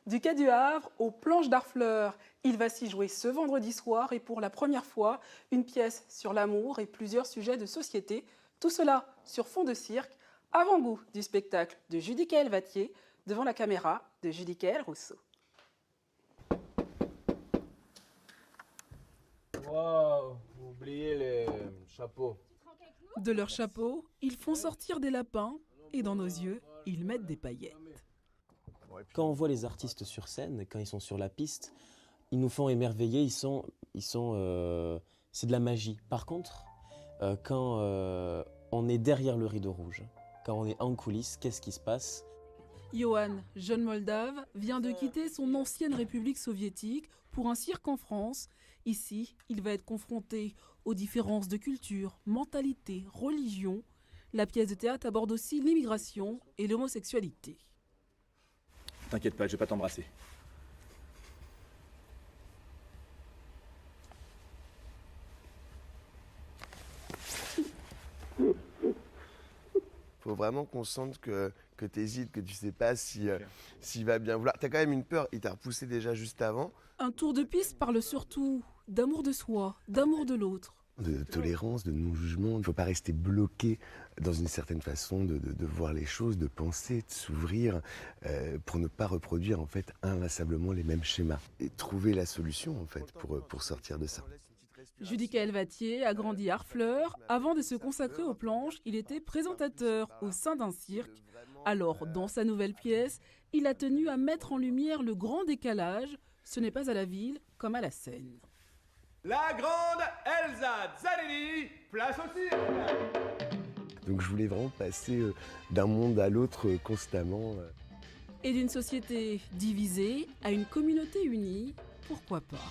Du quai du Havre aux planches d'Harfleur, il va s'y jouer ce vendredi soir et pour la première fois, une pièce sur l'amour et plusieurs sujets de société. Tout cela sur fond de cirque, avant-goût du spectacle de Judicaël Vattier devant la caméra de Judicaël Rousseau. Wow, vous oubliez les chapeaux. De leurs chapeaux, ils font sortir des lapins et dans nos yeux, ils mettent des paillettes. Quand on voit les artistes sur scène, quand ils sont sur la piste, ils nous font émerveiller, c'est de la magie. Par contre, quand on est derrière le rideau rouge, quand on est en coulisses, qu'est-ce qui se passe ? Johan, jeune Moldave, vient de quitter son ancienne République soviétique pour un cirque en France. Ici, il va être confronté aux différences de culture, mentalité, religion. La pièce de théâtre aborde aussi l'immigration et l'homosexualité. T'inquiète pas, je vais pas t'embrasser. Faut vraiment qu'on sente que t'hésites, que tu sais pas s'il va bien vouloir. T'as quand même une peur, il t'a repoussé déjà juste avant. Un tour de piste parle surtout d'amour de soi, d'amour de l'autre. De tolérance, de non-jugement. Il ne faut pas rester bloqué dans une certaine façon de voir les choses, de penser, de s'ouvrir, pour ne pas reproduire en fait inlassablement les mêmes schémas. Et trouver la solution en fait pour sortir de ça. Judicaël Vattier a grandi à Harfleur. Avant de se consacrer aux planches, il était présentateur au sein d'un cirque. Alors, dans sa nouvelle pièce, il a tenu à mettre en lumière le grand décalage. Ce n'est pas à la ville comme à la scène. La grande Elsa Zanelli, place au cirque. Donc je voulais vraiment passer d'un monde à l'autre constamment. Et d'une société divisée à une communauté unie, pourquoi pas ?